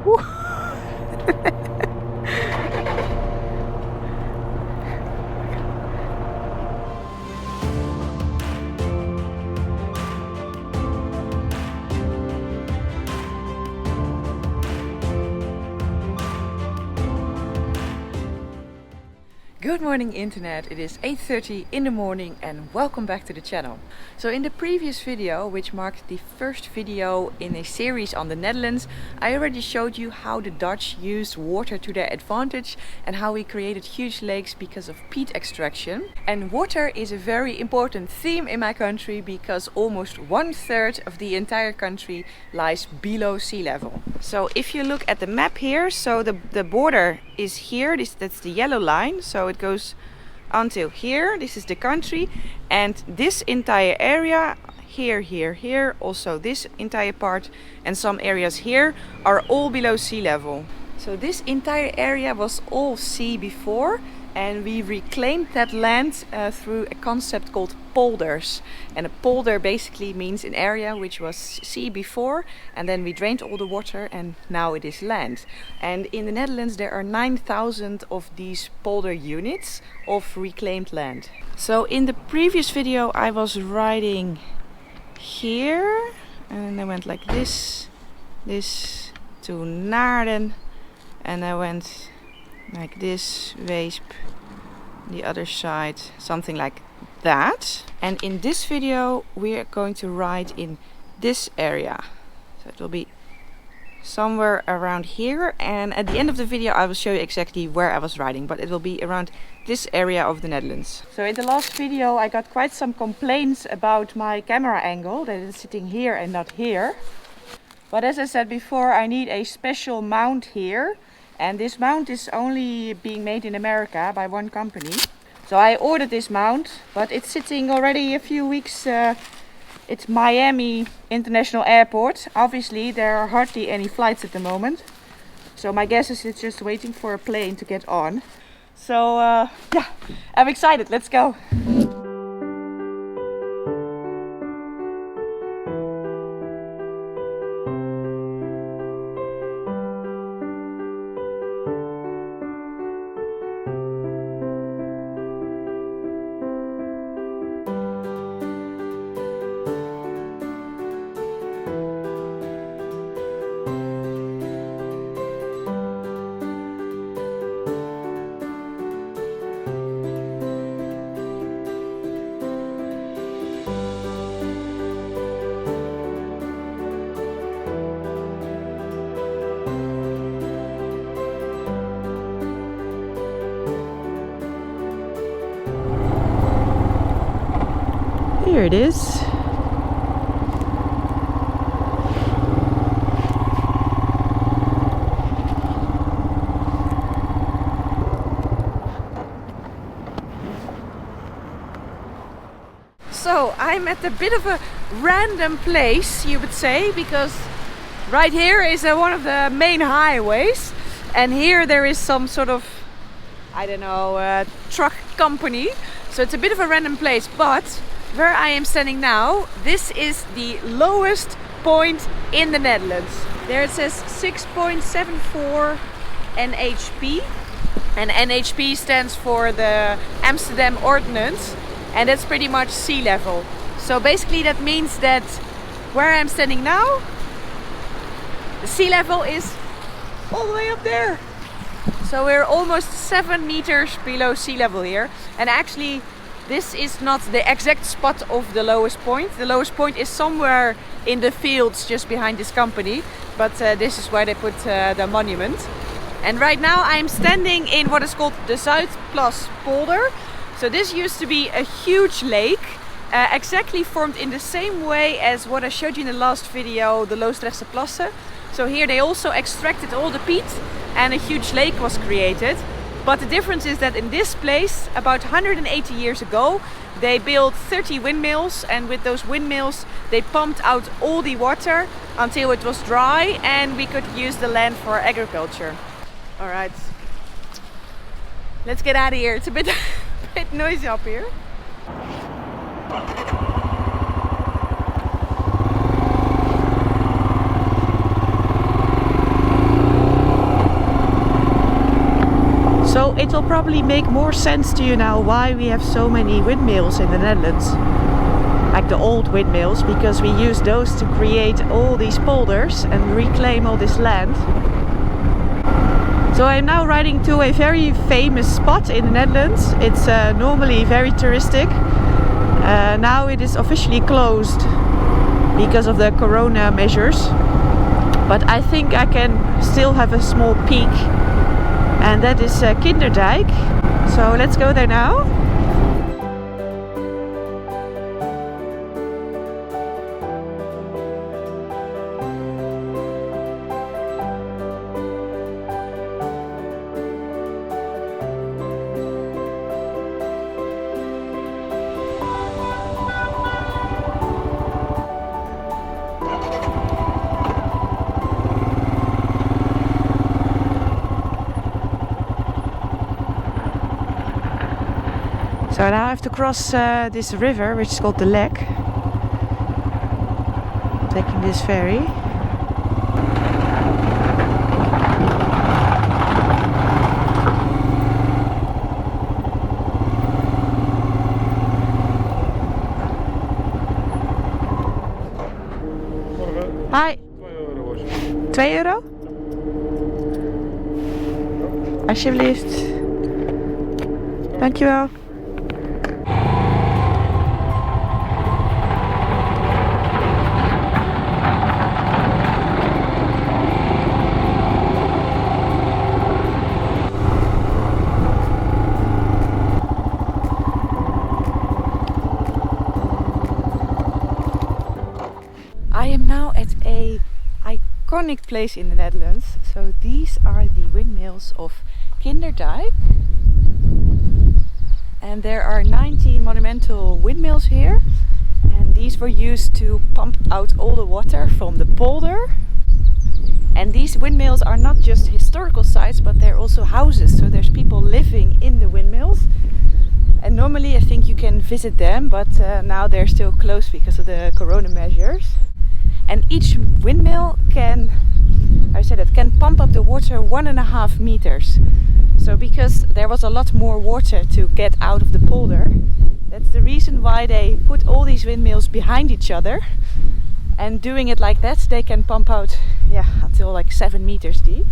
Woo. Good morning internet, it is 8:30 in the morning and welcome back to the channel. So in the previous video, which marked the first video in a series on the Netherlands, I already showed you how the Dutch used water to their advantage and how we created huge lakes because of peat extraction. And water is a very important theme in my country because almost 1/3 of the entire country lies below sea level. So if you look at the map here, so the border is here, that's the yellow line, so it goes until here. This is the country, and this entire area here, also this entire part and some areas here are all below sea level. So this entire area was all sea before, and we reclaimed that land through a concept called polders. And a polder basically means an area which was sea before, and then we drained all the water and now it is land. And in the Netherlands there are 9,000 of these polder units of reclaimed land. So in the previous video I was riding here and I went like this to Naarden, and I went like this, Weesp, the other side, something like that. And in this video we are going to ride in this area, so it will be somewhere around here, and at the end of the video I will show you exactly where I was riding, but it will be around this area of the Netherlands. So in the last video I got quite some complaints about my camera angle, that it's sitting here and not here. But as I said before, I need a special mount here. And this mount is only being made in America by one company. So I ordered this mount, but it's sitting already a few weeks. It's Miami International Airport. Obviously there are hardly any flights at the moment. So my guess is it's just waiting for a plane to get on. So yeah, I'm excited, let's go. Here it is. So I'm at a bit of a random place, you would say, because right here is one of the main highways, and here there is some sort of, I don't know, truck company. So it's a bit of a random place, but where I am standing now, this is the lowest point in the Netherlands. There it says 6.74 NHP, and NHP stands for the Amsterdam Ordnance, and that's pretty much sea level. So basically that means that where I'm standing now, the sea level is all the way up there. So we're almost 7 meters below sea level here, and actually this is not the exact spot of the lowest point. The lowest point is somewhere in the fields just behind this company, but this is where they put the monument. And right now I'm standing in what is called the Zuidplas Polder. So this used to be a huge lake, exactly formed in the same way as what I showed you in the last video, the Loosdrechtse Plassen. So here they also extracted all the peat and a huge lake was created. But the difference is that in this place, about 180 years ago, they built 30 windmills, and with those windmills they pumped out all the water until it was dry and we could use the land for agriculture. Alright, let's get out of here. It's a bit, bit noisy up here. So it will probably make more sense to you now why we have so many windmills in the Netherlands. Like the old windmills, because we use those to create all these polders and reclaim all this land. So I'm now riding to a very famous spot in the Netherlands. It's normally very touristic. Now it is officially closed because of the corona measures. But I think I can still have a small peek. And that is Kinderdijk. So let's go there now. So now I have to cross this river, which is called the Lek. Taking this ferry. Hi. €2? Alsjeblieft. Dankjewel. I am now at a iconic place in the Netherlands. So these are the windmills of Kinderdijk. And there are 19 monumental windmills here. And these were used to pump out all the water from the polder. And these windmills are not just historical sites, but they're also houses. So there's people living in the windmills. And normally I think you can visit them, but now they're still closed because of the corona measures. And each windmill can pump up the water 1.5 meters. So because there was a lot more water to get out of the polder, that's the reason why they put all these windmills behind each other. And doing it like that, they can pump out until like 7 meters deep.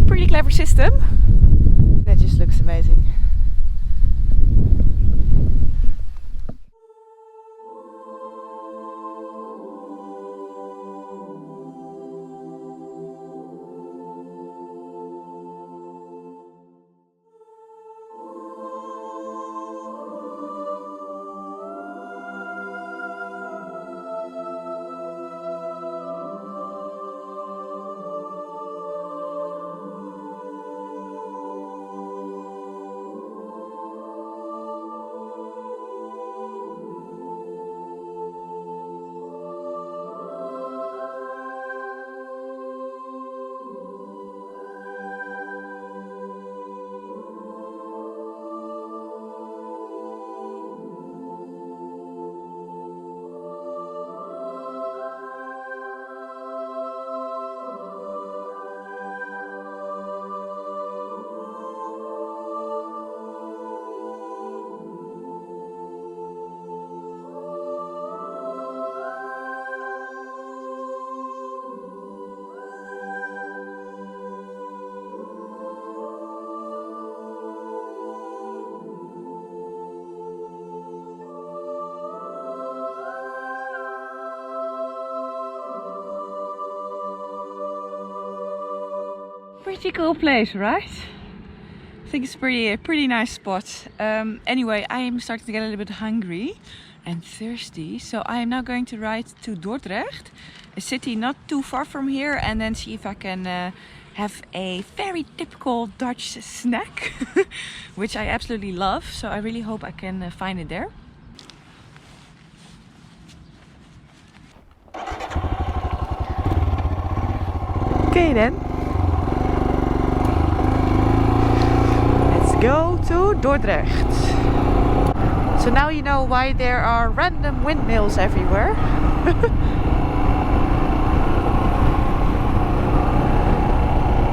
Pretty clever system. That just looks amazing. Pretty cool place, right? I think it's a pretty nice spot. Anyway, I am starting to get a little bit hungry and thirsty, so I am now going to ride to Dordrecht, a city not too far from here, and then see if I can have a very typical Dutch snack, which I absolutely love. So I really hope I can find it there. Okay then. Go to Dordrecht. So now you know why there are random windmills everywhere.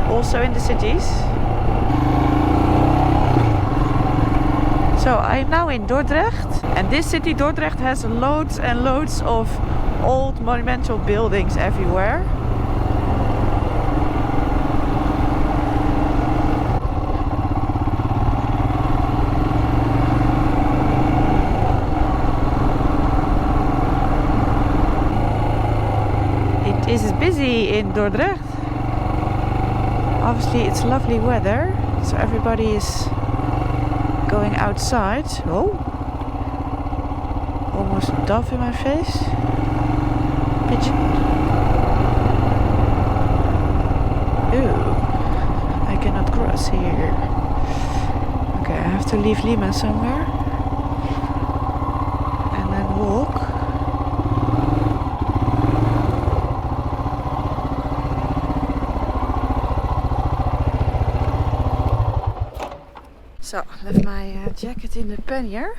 Also in the cities. So I'm now in Dordrecht, and this city, Dordrecht, has loads and loads of old monumental buildings everywhere. It is busy in Dordrecht. Obviously it's lovely weather, so everybody is going outside. Oh, almost a dove in my face. Pigeon. Ooh, I cannot cross here. Okay, I have to leave Lima somewhere and then walk. So, left my jacket in the pannier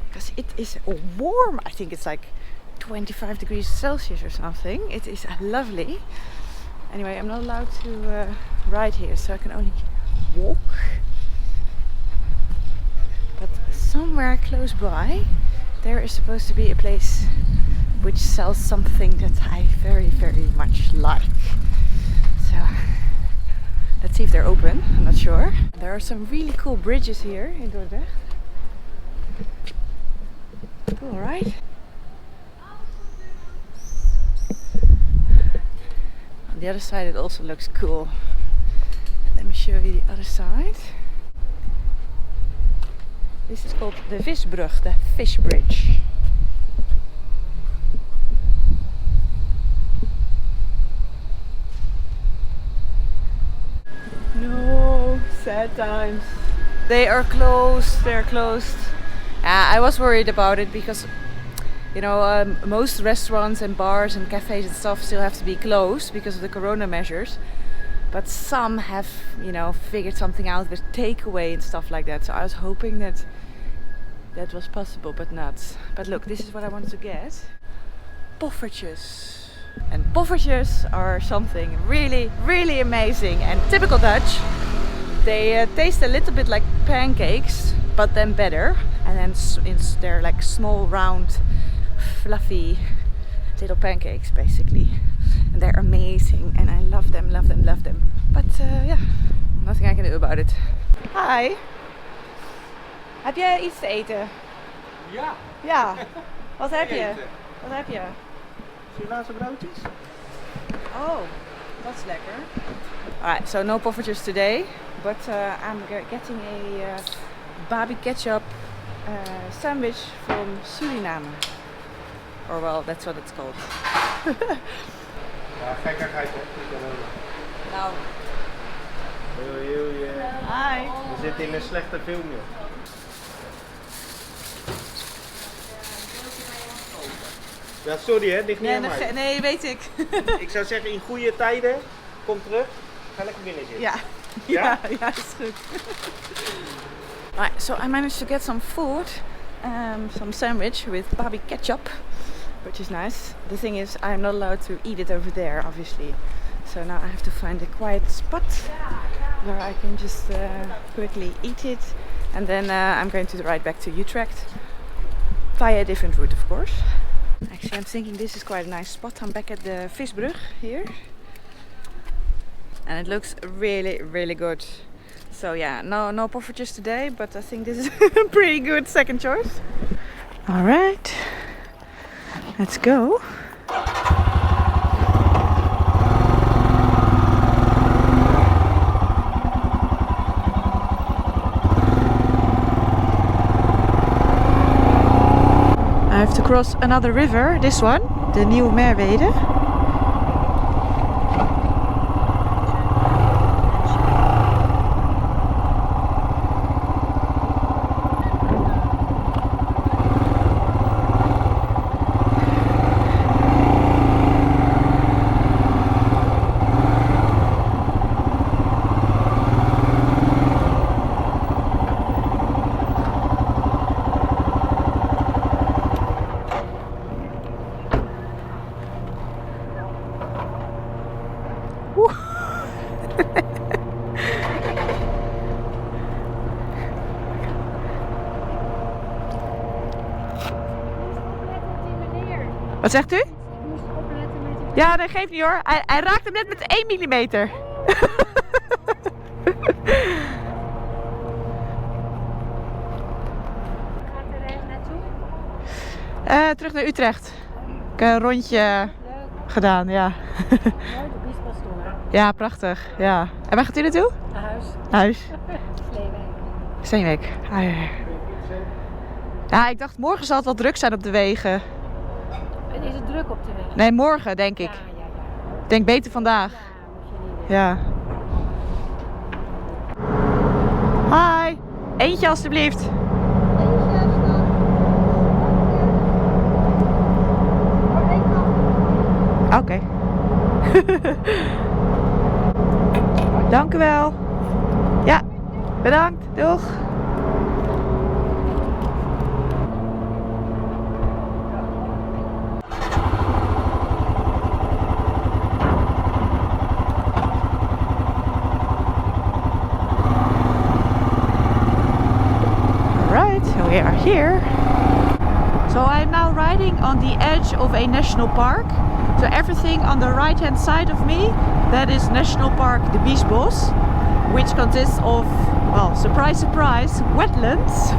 because it is warm. I think it's like 25 degrees Celsius or something. It is lovely. Anyway, I'm not allowed to ride here, so I can only walk. But somewhere close by, there is supposed to be a place which sells something that I very, very much like. So, let's see if they're open. I'm not sure. There are some really cool bridges here in Dordrecht. Cool, right? On the other side it also looks cool. Let me show you the other side. This is called the Visbrug, the fish bridge. No, sad times. They are closed, they're closed. I was worried about it because, you know, most restaurants and bars and cafes and stuff still have to be closed because of the corona measures. But some have, you know, figured something out with takeaway and stuff like that. So I was hoping that that was possible, but not. But look, this is what I wanted to get. Poffertjes. And poffertjes are something really, really amazing and typical Dutch. They taste a little bit like pancakes, but then better. And then they're like small, round, fluffy little pancakes, basically. And they're amazing, and I love them, love them, love them. But yeah, nothing I can do about it. Hi. Heb je iets te eten? Ja. Ja. Wat heb je? Wat heb je? Surinaamse broodjes? Oh, that's lekker. Alright, so no poffertjes today, but I'm getting a Babi ketchup sandwich from Suriname. Or well, that's what it's called. Ja, gekkigheid hè. Nou. Hi. Hi. We zitten in een slechte film joh. Ja, sorry hè, het ligt niet aan mij. Nee, weet ik. Ik zou zeggen in goede tijden, kom terug, ga lekker binnen zitten. Ja. Ja? Ja, is goed. Alright, so I managed to get some food, some sandwich with Babi ketchup, which is nice. The thing is, I'm not allowed to eat it over there, obviously. So now I have to find a quiet spot where I can just quickly eat it, and then I'm going to ride back to Utrecht via a different route, of course. Actually, I'm thinking this is quite a nice spot. I'm back at the Visbrug here, and it looks really, really good. So yeah, no poffertjes today, but I think this is a pretty good second choice. All right, let's go. I have to cross another river, this one, the Nieuwe Merwede. Wat zegt u? Ik moest opletten met die... Ja, dat geeft niet hoor. Hij raakt hem net met 1 millimeter. Gaat er ergens naartoe? Terug naar Utrecht. Ik heb een rondje Leuk. gedaan, ja. Mooi, de Biespastoor. Ja, prachtig. Ja. En waar gaat u naartoe? Naar huis. Huis. Sleewijk. Steenwijk. Ah, ja. Ja, ik dacht morgen zal het wel druk zijn op de wegen. En is het druk op de weg? Nee, morgen denk ik. Ja. Ik denk beter vandaag. Ja, moet je niet doen. Ja. Hi. Eentje alstublieft. Oké. Dank u wel. Ja, bedankt. Doeg. Alright, we are here. So I'm now riding on the edge of a national park. So everything on the right hand side of me, that is National Park de Biesbos, which consists of, well, surprise surprise, wetlands.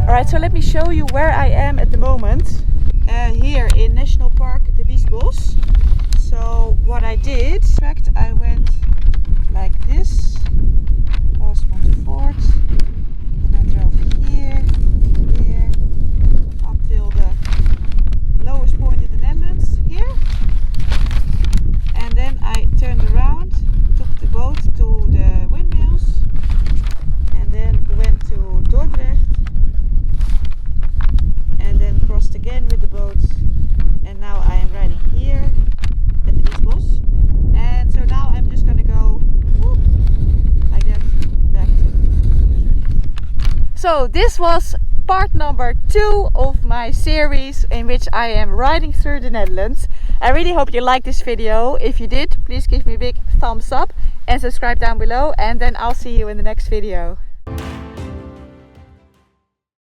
Alright, so let me show you where I am at the moment. Here in National Park de Biesbos. So what I did, I went like this, past Montfort, then I drove here, up till the lowest point in the Netherlands, here. And then I turned around, took the boat to the windmills, and then went to Dordrecht. And then crossed again with the boat, and now I am riding here at the Biesbos. And so now I'm just gonna go whoop, like that back to Utrecht. So this was part number 2 of my series in which I am riding through the Netherlands. I really hope you liked this video. If you did, please give me a big thumbs up and subscribe down below, and then I'll see you in the next video.